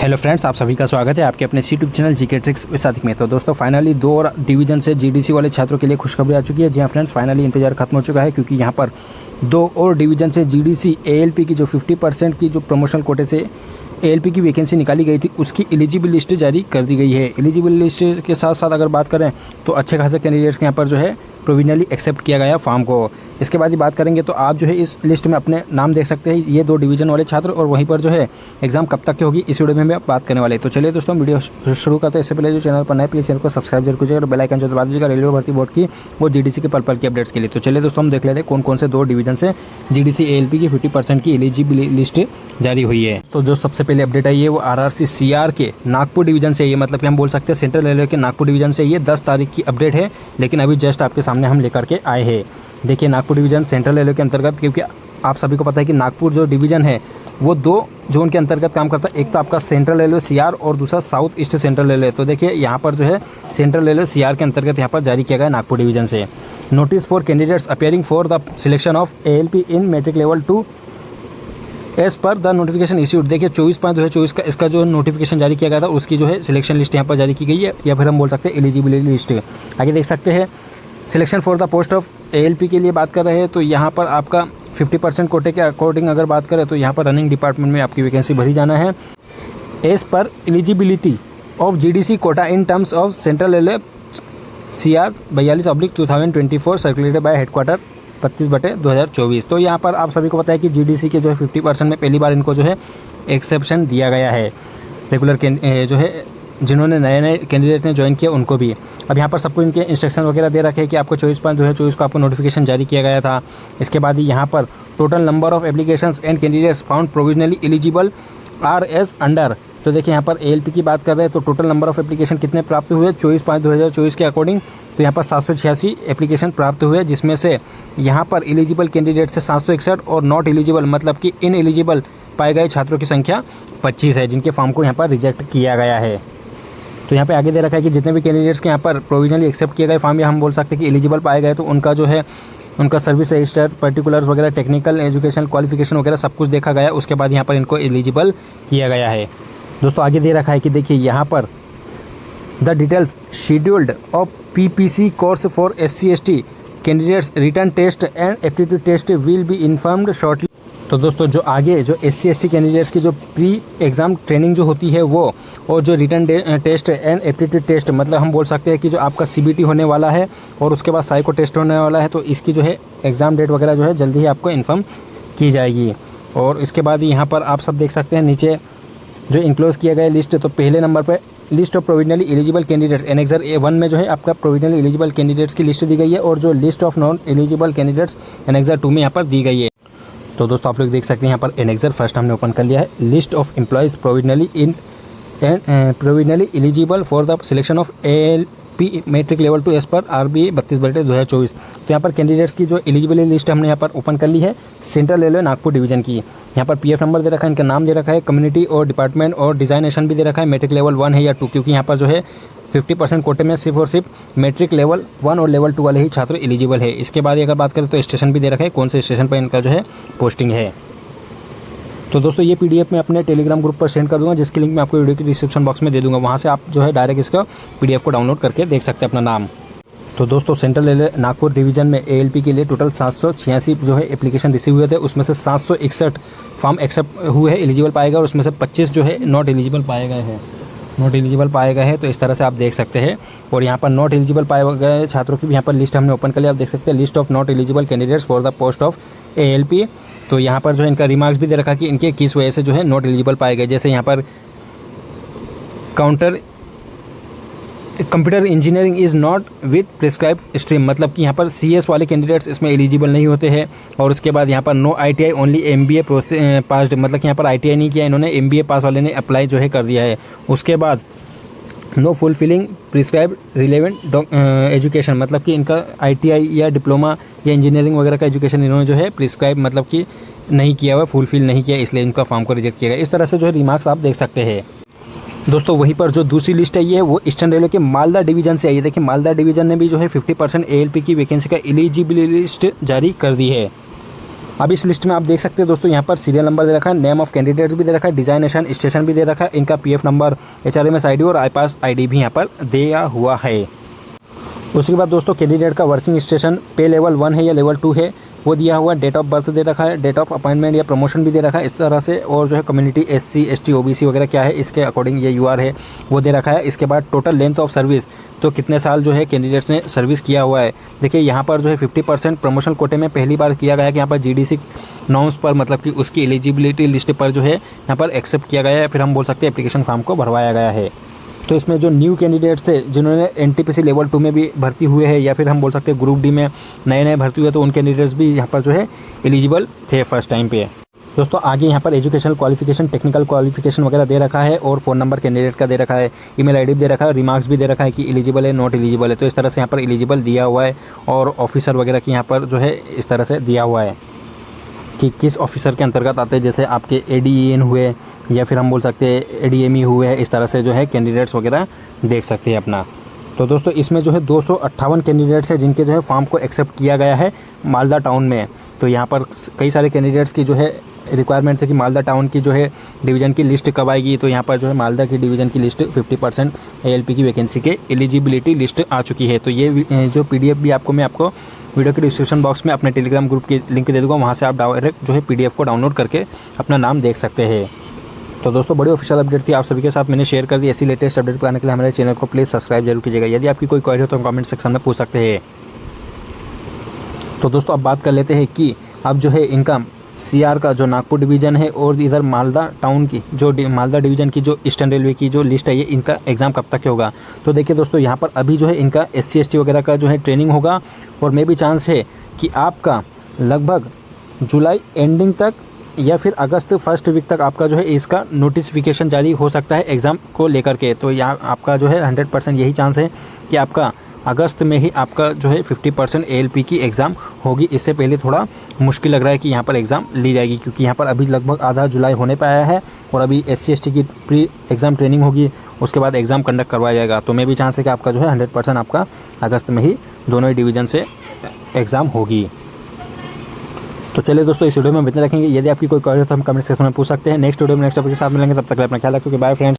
Hello friends, आप सभी का स्वागत है आपके अपने YouTube channel GK tricks with Sadiq में। तो दोस्तों फाइनली 2 और डिवीजन से जीडीसी वाले छात्रों के लिए खुशखबरी आ चुकी है। जी हाँ फ्रेंड्स, फाइनली इंतजार खत्म हो चुका है, क्योंकि यहाँ पर 2 और डिवीजन से जीडीसी एएलपी की जो 50% की जो प्रमोशनल कोटे से एएलपी की वैकेंसी निकाली गई थी, उसकी एलिजिबल लिस्ट जारी कर दी गई है। एलिजिबल लिस्ट के साथ साथ अगर बात करें तो अच्छे खासे कैंडिडेट्स के यहाँ पर जो है प्रोविजनली एक्सेप्ट किया गया फॉर्म को। इसके बाद ही बात करेंगे तो आप जो है इस लिस्ट में अपने नाम देख सकते हैं, ये 2 डिवीजन वाले छात्र, और वहीं पर जो है एग्जाम कब तक की होगी इस वीडियो में बात करने वाले। तो चलिए दोस्तों, वीडियो शुरू करते हैं। इससे पहले जो चैनल पर नए प्लीज़ चैनल को सब्सक्राइब जरूर कीजिएगा और बेल आइकन जो दबा दीजिएगा रेलवे भर्ती बोर्ड की वो जीडीसी के पल की अपडेट्स के लिए। तो चलिए दोस्तों, हम देख लेते हैं कौन कौन से 2 डिवीजन से जीडीसी एएलपी की 50% की एलिजिबल लिस्ट जारी हुई है। तो जो सबसे पहले अपडेट आई है वो आरआरसी सीआर के नागपुर डिवीजन से। ये मतलब कि हम बोल सकते हैं सेंट्रल रेलवे के नागपुर डिवीजन से। ये 10 तारीख की अपडेट है, लेकिन अभी जस्ट आपके सामने हम लेकर के आए हैं। देखिए, नागपुर डिवीजन सेंट्रल रेलवे के अंतर्गत, क्योंकि आप सभी को पता है कि नागपुर जो डिवीजन है वो 2 जोन के अंतर्गत काम करता है। एक तो आपका सेंट्रल रेलवे सीआर और दूसरा साउथ ईस्ट सेंट्रल रेलवे। तो देखिए यहाँ पर जो है सेंट्रल रेलवे सीआर के अंतर्गत यहाँ पर जारी किया गया नागपुर डिवीजन से। Notice for candidates appearing for the selection of ALP in matric level 2 as per the notification issued. देखिए 24/2024 का इसका जो नोटिफिकेशन जारी किया गया था, उसकी जो है सिलेक्शन लिस्ट यहाँ पर जारी की गई है, या फिर हम बोल सकते हैं एलिजिबिलिटी लिस्ट। आगे देख सकते हैं selection for the post of ALP के लिए बात कर रहे हैं, तो यहाँ पर आपका 50% कोटे के अकॉर्डिंग अगर बात करें तो यहाँ पर रनिंग डिपार्टमेंट में आपकी वैकेंसी भरी जाना है। As per eligibility of GDC quota in terms of central railway CR 42/2024 circulated by headquarter 32/2024। तो यहाँ पर आप सभी को पता है कि जीडीसी के जो है 50% में पहली बार इनको जो है एक्सेप्शन दिया गया है। रेगुलर जो है जिन्होंने नए कैंडिडेट ने ज्वाइन किया उनको भी। अब यहाँ पर सबको इनके इंस्ट्रक्शन वगैरह दे रखे हैं कि आपको 24/2024 को आपको नोटिफिकेशन जारी किया गया था। इसके बाद ही यहाँ पर total number of applications and candidates found provisionally eligible are as under. तो देखिए यहाँ पर एएलपी की बात कर रहे हैं तो टोटल नंबर ऑफ एप्लीकेशन कितने प्राप्त हुए 24/2024 के अकॉर्डिंग। तो यहाँ पर 786 एप्लीकेशन प्राप्त हुए, जिसमें से यहाँ पर एलिजिबल कैंडिडेट से 761 और नॉट एलिजिबल मतलब कि इन एलिजिबल पाए गए छात्रों की संख्या 25 है, जिनके फॉर्म को यहाँ पर रिजेक्ट किया गया है। तो यहाँ पे आगे दे रखा है कि जितने भी कैंडिडेट्स के यहाँ पर प्रोविजनली एक्सेप्ट किए गए फॉर्म, या हम बोल सकते हैं कि एलिजिबल पाए गए, तो उनका जो है उनका सर्विस रजिस्टर, पर्टिकुलर्स वगैरह, टेक्निकल एजुकेशन क्वालिफिकेशन वगैरह सब कुछ देखा गया। उसके बाद यहाँ पर इनको एलिजिबल किया गया है। दोस्तों आगे दे रखा है कि देखिए यहाँ पर the details scheduled of PPC course for SC/ST candidates written test and aptitude test will be informed shortly. तो दोस्तों जो आगे जो SC/ST कैंडिडेट्स की जो प्री एग्ज़ाम ट्रेनिंग जो होती है वो, और जो written test and aptitude test, मतलब हम बोल सकते हैं कि जो आपका CBT होने वाला है और उसके बाद साइको टेस्ट होने वाला है, तो इसकी जो है एग्ज़ाम डेट वगैरह जो है जल्दी ही आपको इन्फॉर्म की जाएगी। और इसके बाद यहाँ पर आप सब देख सकते हैं नीचे जो इंक्लोज किया गया लिस्ट। तो पहले नंबर पर list of provisionally eligible candidates annexure A1 में जो है आपका प्रोविजनली एलिजिबल कैंडिडेट्स की लिस्ट दी गई है, और जो list of non eligible candidates annexure 2 में यहाँ पर दी गई है। तो दोस्तों आप लोग देख सकते हैं यहाँ पर एनेक्सर फर्स्ट हमने ओपन कर लिया है। List of employees provisionally eligible for the selection of ALP matric level 2 as per RBA 32/2024। तो यहाँ पर कैंडिडेट्स की जो एलिजिबिलिटी लिस्ट हमने यहाँ पर ओपन कर ली है सेंट्रल रेलवे नागपुर डिवीजन की। यहाँ पर PF नंबर दे रखा है, इनका नाम दे रखा है, कम्युनिटी और डिपार्टमेंट और डिजाइनेशन भी दे रखा है, मैट्रिक लेवल 1 है या 2, क्योंकि यहाँ पर जो है 50% कोटे में सिर्फ और सिर्फ मैट्रिक लेवल 1 और लेवल 2 वाले ही छात्र एलिजिबल है। इसके बाद अगर बात करें तो स्टेशन भी दे रखा है, कौन से स्टेशन पर इनका जो है पोस्टिंग है। तो दोस्तों ये PDF मैं अपने टेलीग्राम ग्रुप पर सेंड कर दूंगा, जिसकी लिंक मैं आपको वीडियो की डिस्क्रिप्शन बॉक्स में दे दूंगा। वहाँ से आप जो है डायरेक्ट इसका PDF को डाउनलोड करके देख सकते हैं अपना नाम। तो दोस्तों सेंट्रल रेलवे नागपुर डिवीजन में एएलपी के लिए टोटल 786 जो है एप्लीकेशन रिसीव हुए थे, उसमें से 761 फॉर्म एक्सेप्ट हुए हैं, एलिजिबल पाए गए, और उसमें से 25 जो है नॉट एलिजिबल पाए गए हैं। तो इस तरह से आप देख सकते हैं। और यहाँ पर नॉट एलिजिबल पाए गए छात्रों की भी यहाँ पर लिस्ट हमने ओपन कर लिया। आप देख सकते हैं list of not eligible candidates for the post of ALP. तो यहाँ पर जो है इनका रिमार्क्स भी दे रखा कि इनके किस वजह से जो है नॉट एलिजिबल पाए गए। जैसे यहाँ पर computer engineering is not with prescribe stream, मतलब कि यहाँ पर CS वाले कैंडिडेट्स इसमें एलिजिबल नहीं होते हैं। और उसके बाद यहाँ पर no ITI only MBA passed, मतलब कि यहाँ पर ITI नहीं किया इन्होंने, MBA पास वाले ने अप्लाई जो है कर दिया है। उसके बाद no fulfilling prescribe relevant education, मतलब कि इनका ITI या डिप्लोमा या इंजीनियरिंग वगैरह का एजुकेशन इन्होंने जो है प्रिस्क्राइब मतलब कि नहीं किया हुआ, फुलफिल नहीं किया, इसलिए इनका फॉर्म को रिजेक्ट किया गया। इस तरह से जो है रिमार्क्स आप देख सकते हैं। दोस्तों वहीं पर जो दूसरी लिस्ट है ये वो ईस्टर्न रेलवे के मालदा डिवीजन से आई है। देखिए मालदा डिवीजन ने भी जो है 50% एएलपी की वैकेंसी का एलिजिबिलिटी लिस्ट जारी कर दी है। अब इस लिस्ट में आप देख सकते हैं दोस्तों, यहाँ पर सीरियल नंबर दे रखा है, नेम ऑफ कैंडिडेट्स भी दे रखा है, डिजाइनेशन स्टेशन भी दे रखा है, इनका पीएफ नंबर, एचआरएमएस आईडी और आईपास आईडी भी यहाँ पर दिया हुआ है। उसके बाद दोस्तों कैंडिडेट का वर्किंग स्टेशन पे लेवल 1 है या लेवल 2 है वो दिया हुआ है, डेट ऑफ बर्थ दे रखा है, डेट ऑफ अपॉइंटमेंट या प्रमोशन भी दे रखा है इस तरह से, और जो है कम्युनिटी SC ST OBC वगैरह क्या है इसके अकॉर्डिंग ये UR है वो दे रखा है। इसके बाद टोटल लेंथ ऑफ सर्विस, तो कितने साल जो है कैंडिडेट्स ने सर्विस किया हुआ है। देखिए यहाँ पर जो है 50% प्रमोशन कोटे में पहली बार किया गया है कि यहाँ पर GDC नॉर्म्स पर, मतलब कि उसकी एलिजिबिलिटी लिस्ट पर जो है यहाँ पर एक्सेप्ट किया गया है, फिर हम बोल सकते हैं एप्लीकेशन फॉर्म को भरवाया गया है। तो इसमें जो न्यू कैंडिडेट्स थे जिन्होंने NTPC लेवल 2 में भी भर्ती हुए हैं या फिर हम बोल सकते हैं ग्रुप D में नए भर्ती हुए, तो उन कैंडिडेट्स भी यहाँ पर जो है एलिजिबल थे फर्स्ट टाइम पे। दोस्तों आगे यहाँ पर एजुकेशनल क्वालिफिकेशन, टेक्निकल क्वालिफिकेशन वगैरह दे रखा है, और फ़ोन नंबर कैंडिडेट का दे रखा है, ईमेल आईडी दे रखा है, रिमार्क्स भी दे रखा है कि एलिजिबल है नॉट एलिजिबल है। तो इस तरह से यहाँ पर एलिजिबल दिया हुआ है, और ऑफिसर वगैरह की यहाँ पर जो है इस तरह से दिया हुआ है कि किस ऑफिसर के अंतर्गत आते हैं, जैसे आपके ADEN हुए या फिर हम बोल सकते हैं ADME हुए हैं, इस तरह से जो है कैंडिडेट्स वगैरह देख सकते हैं अपना। तो दोस्तों इसमें जो है 258 कैंडिडेट्स हैं जिनके जो है फॉर्म को एक्सेप्ट किया गया है मालदा टाउन में। तो यहाँ पर कई सारे कैंडिडेट्स की जो है रिक्वायरमेंट है कि मालदा टाउन की जो है डिवीज़न की लिस्ट कब आएगी, तो यहाँ पर जो है मालदा की डिवीज़न की लिस्ट 50% ALP की वैकेंसी के एलिजिबिलिटी लिस्ट आ चुकी है। तो ये जो PDF भी मैं आपको वीडियो के डिस्क्रिप्शन बॉक्स में अपने टेलीग्राम ग्रुप की लिंक दे दूँगा, वहाँ से आप डायरेक्ट जो है PDF को डाउनलोड करके अपना नाम देख सकते हैं। तो दोस्तों बड़ी ऑफिशियल अपडेट थी आप सभी के साथ मैंने शेयर कर दी। ऐसी लेटेस्ट अपडेट पाने के लिए हमारे चैनल को प्लीज़ सब्सक्राइब जरूर कीजिएगा। यदि आपकी कोई क्वेरी हो तो कमेंट सेक्शन में पूछ सकते हैं। तो दोस्तों अब बात कर लेते हैं कि अब जो है इनका CR का जो नागपुर डिवीज़न है और इधर मालदा टाउन की जो मालदा डिवीज़न की जो ईस्टर्न रेलवे की जो लिस्ट है, ये इनका एग्ज़ाम कब तक होगा। तो देखिए दोस्तों यहाँ पर अभी जो है इनका SC ST वगैरह का जो है ट्रेनिंग होगा, और मे भी चांस है कि आपका लगभग जुलाई एंडिंग तक या फिर अगस्त फर्स्ट वीक तक आपका जो है इसका नोटिफिकेशन जारी हो सकता है एग्ज़ाम को लेकर के। तो यहाँ आपका जो है 100% यही चांस है कि आपका अगस्त में ही आपका जो है 50% ALP की एग्ज़ाम होगी। इससे पहले थोड़ा मुश्किल लग रहा है कि यहाँ पर एग्ज़ाम ली जाएगी, क्योंकि यहाँ पर अभी लगभग आधा जुलाई होने पर आया है, और अभी SC ST की प्री एग्ज़ाम ट्रेनिंग होगी, उसके बाद एग्ज़ाम कंडक्ट करवाया जाएगा। तो मैं भी चांस है कि आपका जो है 100% आपका अगस्त में ही दोनों ही डिवीज़न से एग्ज़ाम होगी। तो चलिए दोस्तों इस वीडियो में इतना रखेंगे। यदि आपकी कोई क्वेरी हो तो हम कमेंट सेक्शन में पूछ सकते हैं। नेक्स्ट वीडियो में नेक्स्ट टॉपिक के साथ मिलेंगे, तब तक अपना ख्याल रखिए। Bye friends.